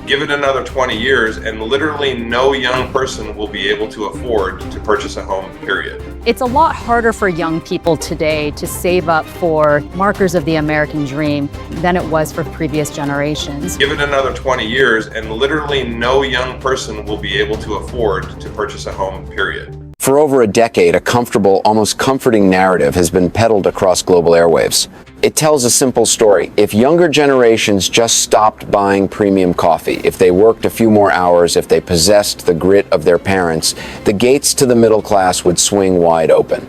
Give it another 20 years and literally no young person will be able to afford to purchase a home, period. It's a lot harder for young people today to save up for markers of the American dream than it was for previous generations. Give it another 20 years and literally no young person will be able to afford to purchase a home, period. For over a decade, a comfortable, almost comforting narrative has been peddled across global airwaves. It tells a simple story. If younger generations just stopped buying premium coffee, if they worked a few more hours, if they possessed the grit of their parents, the gates to the middle class would swing wide open.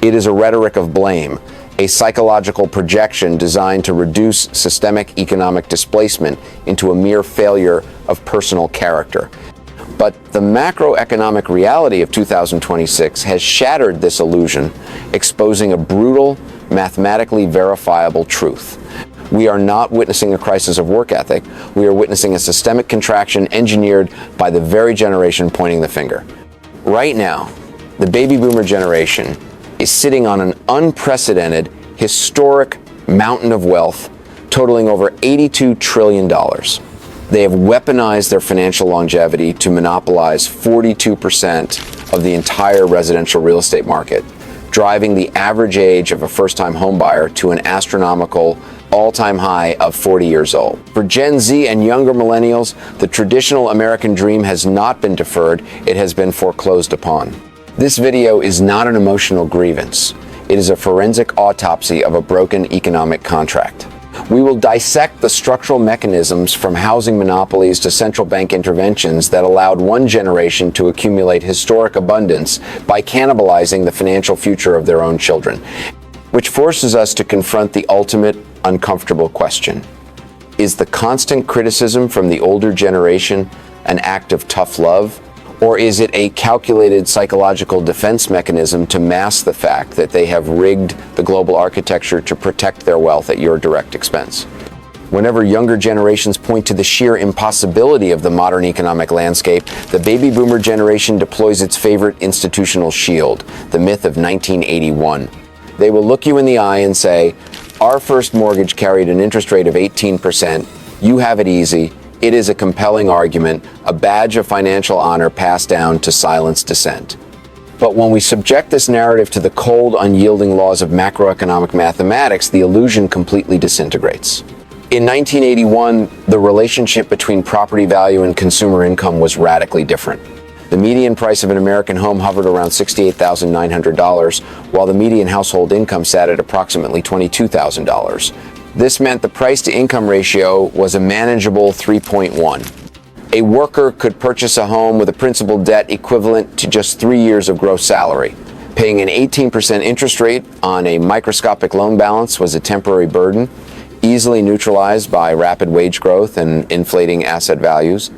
It is a rhetoric of blame, a psychological projection designed to reduce systemic economic displacement into a mere failure of personal character. But the macroeconomic reality of 2026 has shattered this illusion, exposing a brutal, mathematically verifiable truth. We are not witnessing a crisis of work ethic. We are witnessing a systemic contraction engineered by the very generation pointing the finger. Right now, the baby boomer generation is sitting on an unprecedented, historic mountain of wealth totaling over $82 trillion. They have weaponized their financial longevity to monopolize 42% of the entire residential real estate market, driving the average age of a first-time homebuyer to an astronomical all-time high of 40 years old. For Gen Z and younger millennials, the traditional American dream has not been deferred, it has been foreclosed upon. This video is not an emotional grievance. It is a forensic autopsy of a broken economic contract. We will dissect the structural mechanisms from housing monopolies to central bank interventions that allowed one generation to accumulate historic abundance by cannibalizing the financial future of their own children, which forces us to confront the ultimate uncomfortable question. Is the constant criticism from the older generation an act of tough love? Or is it a calculated psychological defense mechanism to mask the fact that they have rigged the global architecture to protect their wealth at your direct expense? Whenever younger generations point to the sheer impossibility of the modern economic landscape, the baby boomer generation deploys its favorite institutional shield, the myth of 1981. They will look you in the eye and say, "Our first mortgage carried an interest rate of 18%. You have it easy. It is a compelling argument, a badge of financial honor passed down to silence dissent." But when we subject this narrative to the cold, unyielding laws of macroeconomic mathematics, the illusion completely disintegrates. In 1981, the relationship between property value and consumer income was radically different. The median price of an American home hovered around $68,900, while the median household income sat at approximately $22,000. This meant the price-to-income ratio was a manageable 3.1. A worker could purchase a home with a principal debt equivalent to just 3 years of gross salary. Paying an 18% interest rate on a microscopic loan balance was a temporary burden, easily neutralized by rapid wage growth and inflating asset values.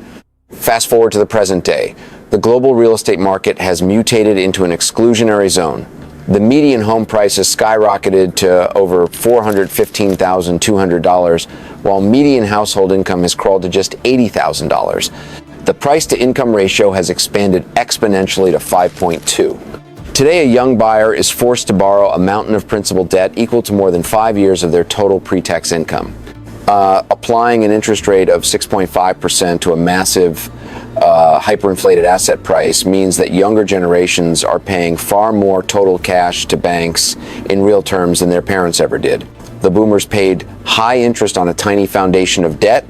Fast forward to the present day. The global real estate market has mutated into an exclusionary zone. The median home price has skyrocketed to over $415,200, while median household income has crawled to just $80,000. The price-to-income ratio has expanded exponentially to 5.2. Today, a young buyer is forced to borrow a mountain of principal debt equal to more than 5 years of their total pre-tax income. Applying an interest rate of 6.5% to a massive hyperinflated asset price means that younger generations are paying far more total cash to banks in real terms than their parents ever did. The boomers paid high interest on a tiny foundation of debt.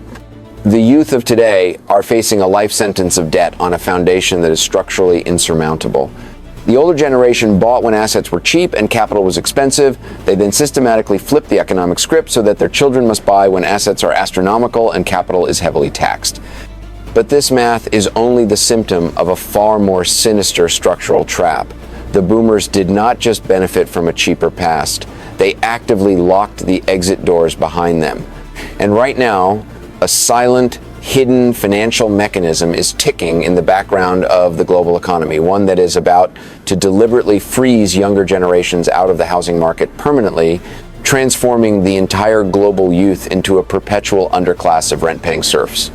The youth of today are facing a life sentence of debt on a foundation that is structurally insurmountable. The older generation bought when assets were cheap and capital was expensive. They then systematically flipped the economic script so that their children must buy when assets are astronomical and capital is heavily taxed. But this math is only the symptom of a far more sinister structural trap. The boomers did not just benefit from a cheaper past. They actively locked the exit doors behind them. And right now, a silent, hidden financial mechanism is ticking in the background of the global economy, one that is about to deliberately freeze younger generations out of the housing market permanently, transforming the entire global youth into a perpetual underclass of rent-paying serfs.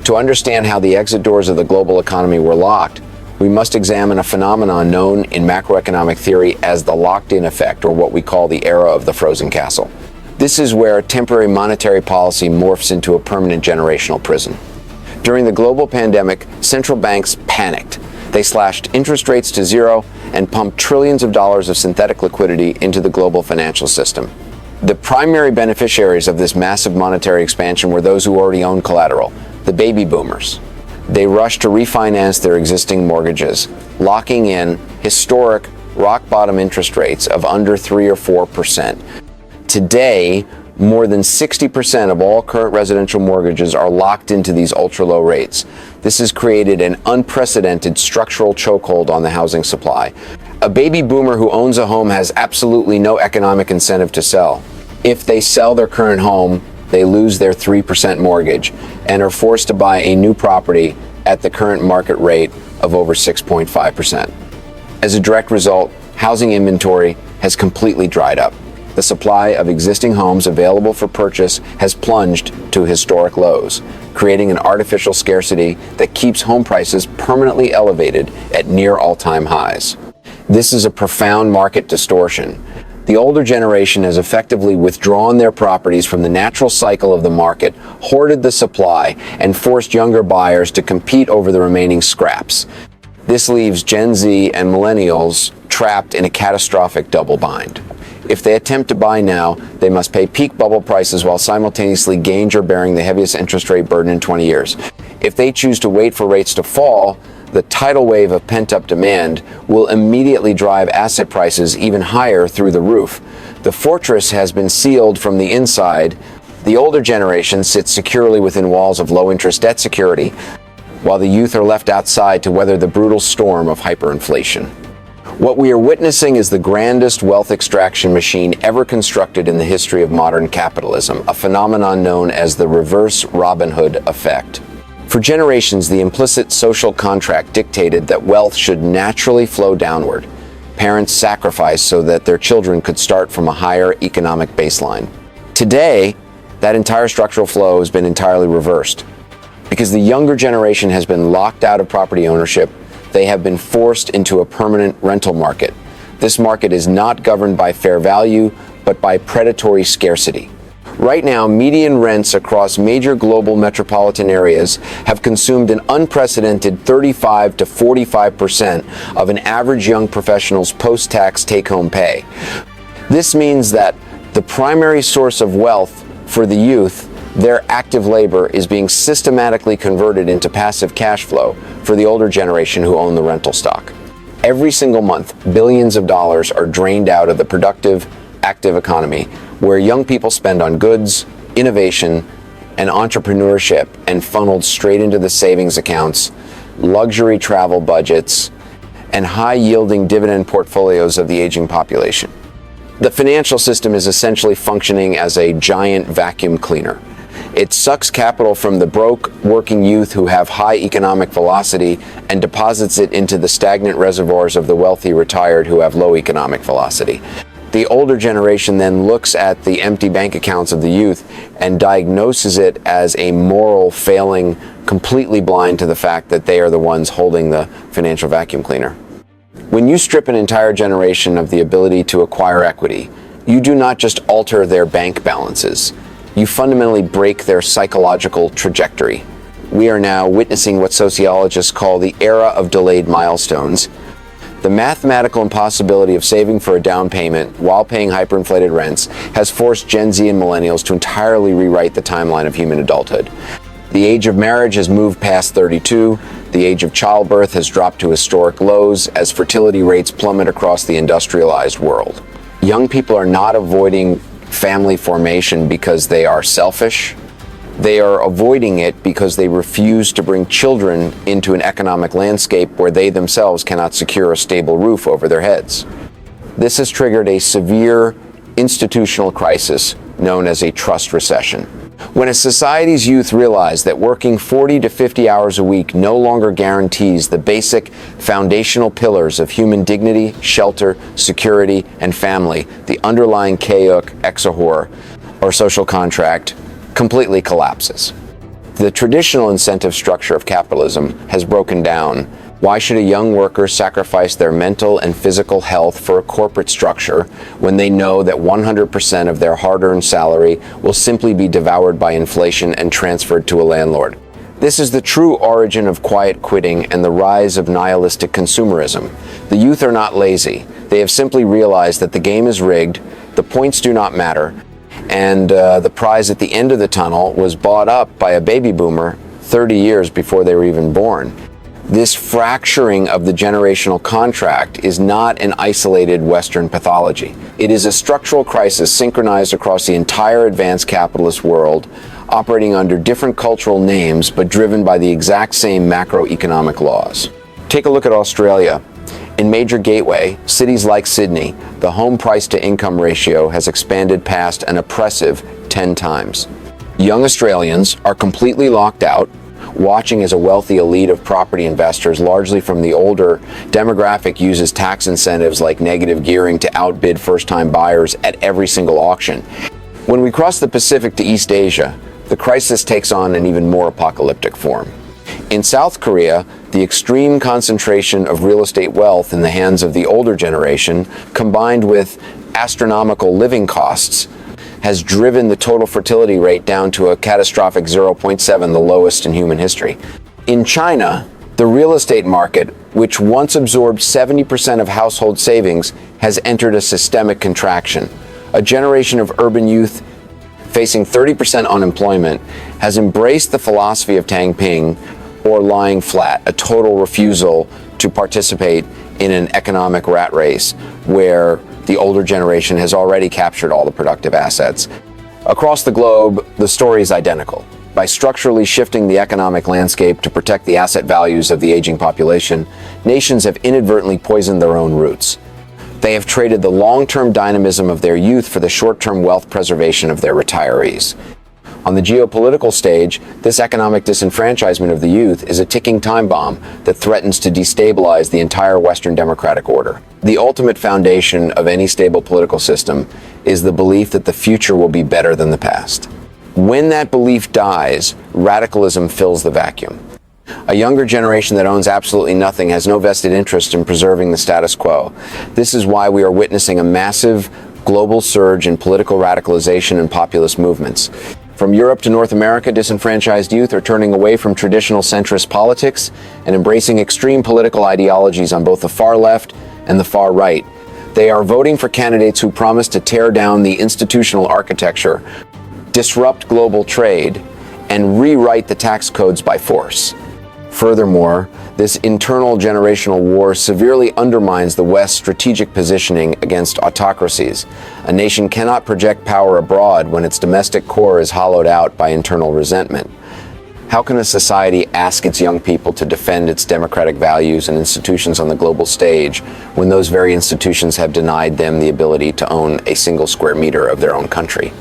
To understand how the exit doors of the global economy were locked, we must examine a phenomenon known in macroeconomic theory as the locked-in effect, or what we call the era of the frozen castle. This is where temporary monetary policy morphs into a permanent generational prison. During the global pandemic, central banks panicked. They slashed interest rates to zero and pumped trillions of dollars of synthetic liquidity into the global financial system. The primary beneficiaries of this massive monetary expansion were those who already owned collateral, the baby boomers. They rushed to refinance their existing mortgages, locking in historic rock-bottom interest rates of under 3 or 4%. Today, more than 60% of all current residential mortgages are locked into these ultra-low rates. This has created an unprecedented structural chokehold on the housing supply. A baby boomer who owns a home has absolutely no economic incentive to sell. If they sell their current home, they lose their 3% mortgage and are forced to buy a new property at the current market rate of over 6.5%. As a direct result, housing inventory has completely dried up. The supply of existing homes available for purchase has plunged to historic lows, creating an artificial scarcity that keeps home prices permanently elevated at near all-time highs. This is a profound market distortion. The older generation has effectively withdrawn their properties from the natural cycle of the market, hoarded the supply, and forced younger buyers to compete over the remaining scraps. This leaves Gen Z and millennials trapped in a catastrophic double bind. If they attempt to buy now, they must pay peak bubble prices while simultaneously bearing the heaviest interest rate burden in 20 years. If they choose to wait for rates to fall, the tidal wave of pent-up demand will immediately drive asset prices even higher through the roof. The fortress has been sealed from the inside. The older generation sits securely within walls of low-interest debt security, while the youth are left outside to weather the brutal storm of hyperinflation. What we are witnessing is the grandest wealth extraction machine ever constructed in the history of modern capitalism, a phenomenon known as the reverse Robin Hood effect. For generations, the implicit social contract dictated that wealth should naturally flow downward. Parents sacrificed so that their children could start from a higher economic baseline. Today, that entire structural flow has been entirely reversed. Because the younger generation has been locked out of property ownership, they have been forced into a permanent rental market. This market is not governed by fair value, but by predatory scarcity. Right now, median rents across major global metropolitan areas have consumed an unprecedented 35 to 45% of an average young professional's post-tax take-home pay. This means that the primary source of wealth for the youth, their active labor, is being systematically converted into passive cash flow for the older generation who own the rental stock. Every single month, billions of dollars are drained out of the productive, active economy, where young people spend on goods, innovation, and entrepreneurship, and funneled straight into the savings accounts, luxury travel budgets, and high-yielding dividend portfolios of the aging population. The financial system is essentially functioning as a giant vacuum cleaner. It sucks capital from the broke working youth who have high economic velocity and deposits it into the stagnant reservoirs of the wealthy retired who have low economic velocity. The older generation then looks at the empty bank accounts of the youth and diagnoses it as a moral failing, completely blind to the fact that they are the ones holding the financial vacuum cleaner. When you strip an entire generation of the ability to acquire equity, you do not just alter their bank balances. You fundamentally break their psychological trajectory. We are now witnessing what sociologists call the era of delayed milestones. The mathematical impossibility of saving for a down payment while paying hyperinflated rents has forced Gen Z and millennials to entirely rewrite the timeline of human adulthood. The age of marriage has moved past 32. The age of childbirth has dropped to historic lows as fertility rates plummet across the industrialized world. Young people are not avoiding family formation because they are selfish. They are avoiding it because they refuse to bring children into an economic landscape where they themselves cannot secure a stable roof over their heads. This has triggered a severe institutional crisis known as a trust recession. When a society's youth realize that working 40 to 50 hours a week no longer guarantees the basic foundational pillars of human dignity, shelter, security, and family, the underlying kayuk, exahor, or social contract completely collapses. The traditional incentive structure of capitalism has broken down. Why should a young worker sacrifice their mental and physical health for a corporate structure when they know that 100% of their hard-earned salary will simply be devoured by inflation and transferred to a landlord? This is the true origin of quiet quitting and the rise of nihilistic consumerism. The youth are not lazy. They have simply realized that the game is rigged, the points do not matter, and the prize at the end of the tunnel was bought up by a baby boomer 30 years before they were even born. This fracturing of the generational contract is not an isolated Western pathology. It is a structural crisis synchronized across the entire advanced capitalist world, operating under different cultural names but driven by the exact same macroeconomic laws. Take a look at Australia. In major gateway cities like Sydney, the home price to income ratio has expanded past an oppressive 10 times. Young Australians are completely locked out, watching as a wealthy elite of property investors, largely from the older demographic, uses tax incentives like negative gearing to outbid first-time buyers at every single auction. When we cross the Pacific to East Asia, the crisis takes on an even more apocalyptic form. In South Korea, the extreme concentration of real estate wealth in the hands of the older generation, combined with astronomical living costs, has driven the total fertility rate down to a catastrophic 0.7, the lowest in human history. In China, the real estate market, which once absorbed 70% of household savings, has entered a systemic contraction. A generation of urban youth facing 30% unemployment has embraced the philosophy of Tang Ping, or lying flat, a total refusal to participate in an economic rat race where the older generation has already captured all the productive assets. Across the globe, the story is identical. By structurally shifting the economic landscape to protect the asset values of the aging population, nations have inadvertently poisoned their own roots. They have traded the long-term dynamism of their youth for the short-term wealth preservation of their retirees. On the geopolitical stage, this economic disenfranchisement of the youth is a ticking time bomb that threatens to destabilize the entire Western democratic order. The ultimate foundation of any stable political system is the belief that the future will be better than the past. When that belief dies, radicalism fills the vacuum. A younger generation that owns absolutely nothing has no vested interest in preserving the status quo. This is why we are witnessing a massive global surge in political radicalization and populist movements. From Europe to North America, disenfranchised youth are turning away from traditional centrist politics and embracing extreme political ideologies on both the far left and the far right. They are voting for candidates who promise to tear down the institutional architecture, disrupt global trade, and rewrite the tax codes by force. Furthermore, this internal generational war severely undermines the West's strategic positioning against autocracies. A nation cannot project power abroad when its domestic core is hollowed out by internal resentment. How can a society ask its young people to defend its democratic values and institutions on the global stage when those very institutions have denied them the ability to own a single square meter of their own country?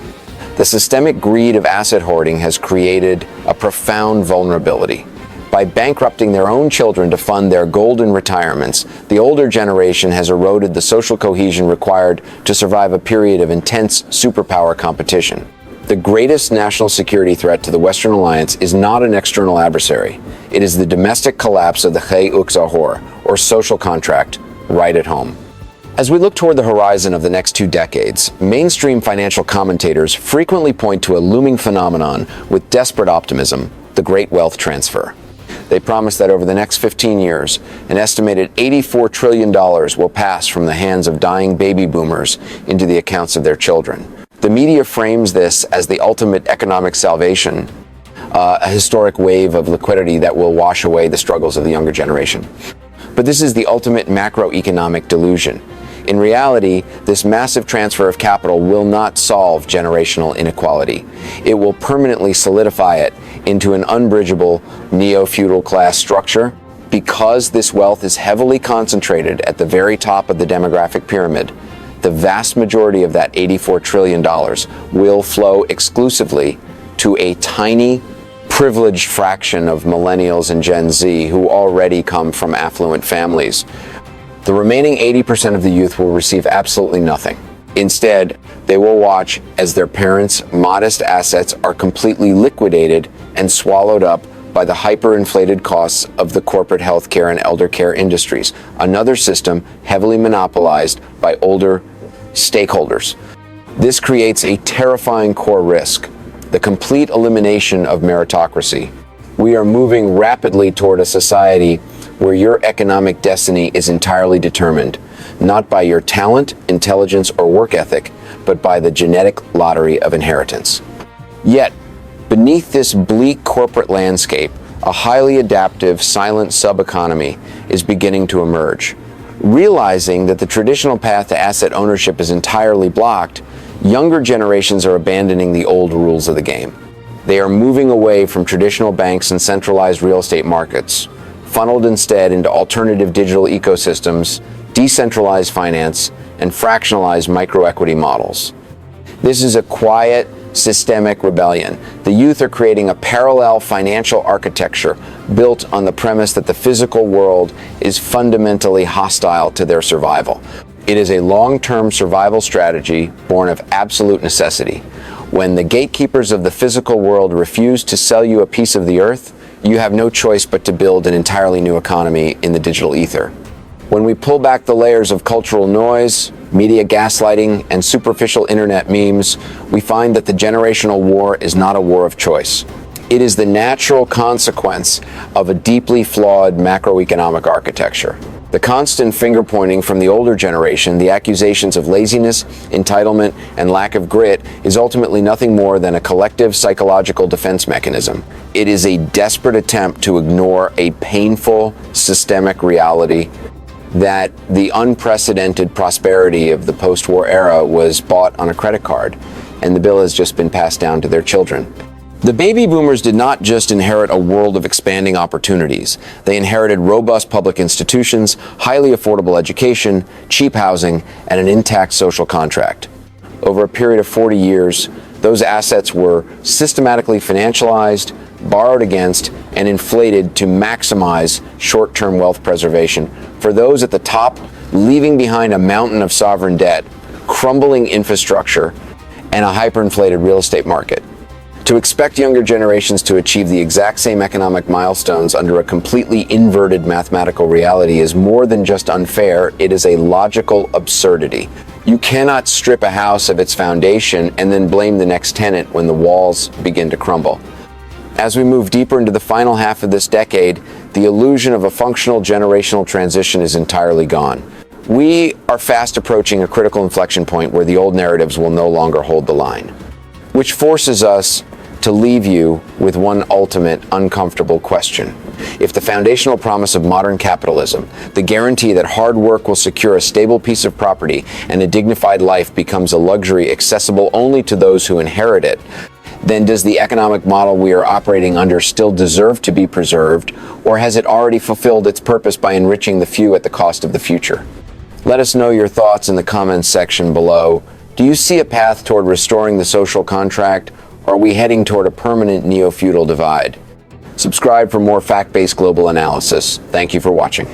The systemic greed of asset hoarding has created a profound vulnerability. By bankrupting their own children to fund their golden retirements, the older generation has eroded the social cohesion required to survive a period of intense superpower competition. The greatest national security threat to the Western alliance is not an external adversary. It is the domestic collapse of the Chayuk Zahor, or social contract, right at home. As we look toward the horizon of the next 2 decades, mainstream financial commentators frequently point to a looming phenomenon with desperate optimism: the great wealth transfer. They promise that over the next 15 years, an estimated $84 trillion will pass from the hands of dying baby boomers into the accounts of their children. The media frames this as the ultimate economic salvation, a historic wave of liquidity that will wash away the struggles of the younger generation. But this is the ultimate macroeconomic delusion. In reality, this massive transfer of capital will not solve generational inequality. It will permanently solidify it into an unbridgeable neo-feudal class structure. Because this wealth is heavily concentrated at the very top of the demographic pyramid, the vast majority of that $84 trillion will flow exclusively to a tiny, privileged fraction of millennials and Gen Z who already come from affluent families. The remaining 80% of the youth will receive absolutely nothing. Instead, they will watch as their parents' modest assets are completely liquidated and swallowed up by the hyperinflated costs of the corporate healthcare and elder care industries, another system heavily monopolized by older stakeholders. This creates a terrifying core risk: the complete elimination of meritocracy. We are moving rapidly toward a society where your economic destiny is entirely determined, not by your talent, intelligence, or work ethic, but by the genetic lottery of inheritance. Yet, beneath this bleak corporate landscape, a highly adaptive, silent sub-economy is beginning to emerge. Realizing that the traditional path to asset ownership is entirely blocked, younger generations are abandoning the old rules of the game. They are moving away from traditional banks and centralized real estate markets, funneled instead into alternative digital ecosystems, decentralized finance, and fractionalized microequity models. This is a quiet, systemic rebellion. The youth are creating a parallel financial architecture built on the premise that the physical world is fundamentally hostile to their survival. It is a long-term survival strategy born of absolute necessity. When the gatekeepers of the physical world refuse to sell you a piece of the earth, you have no choice but to build an entirely new economy in the digital ether. When we pull back the layers of cultural noise, media gaslighting, and superficial internet memes, we find that the generational war is not a war of choice. It is the natural consequence of a deeply flawed macroeconomic architecture. The constant finger-pointing from the older generation, the accusations of laziness, entitlement, and lack of grit is ultimately nothing more than a collective psychological defense mechanism. It is a desperate attempt to ignore a painful, systemic reality that the unprecedented prosperity of the post-war era was bought on a credit card, and the bill has just been passed down to their children. The baby boomers did not just inherit a world of expanding opportunities. They inherited robust public institutions, highly affordable education, cheap housing, and an intact social contract. Over a period of 40 years, those assets were systematically financialized, borrowed against, and inflated to maximize short-term wealth preservation for those at the top, leaving behind a mountain of sovereign debt, crumbling infrastructure, and a hyperinflated real estate market. To expect younger generations to achieve the exact same economic milestones under a completely inverted mathematical reality is more than just unfair, it is a logical absurdity. You cannot strip a house of its foundation and then blame the next tenant when the walls begin to crumble. As we move deeper into the final half of this decade, the illusion of a functional generational transition is entirely gone. We are fast approaching a critical inflection point where the old narratives will no longer hold the line, which forces us to leave you with one ultimate uncomfortable question. If the foundational promise of modern capitalism, the guarantee that hard work will secure a stable piece of property and a dignified life, becomes a luxury accessible only to those who inherit it, then does the economic model we are operating under still deserve to be preserved, or has it already fulfilled its purpose by enriching the few at the cost of the future? Let us know your thoughts in the comments section below. Do you see a path toward restoring the social contract, or are we heading toward a permanent neo-feudal divide? Subscribe for more fact-based global analysis. Thank you for watching.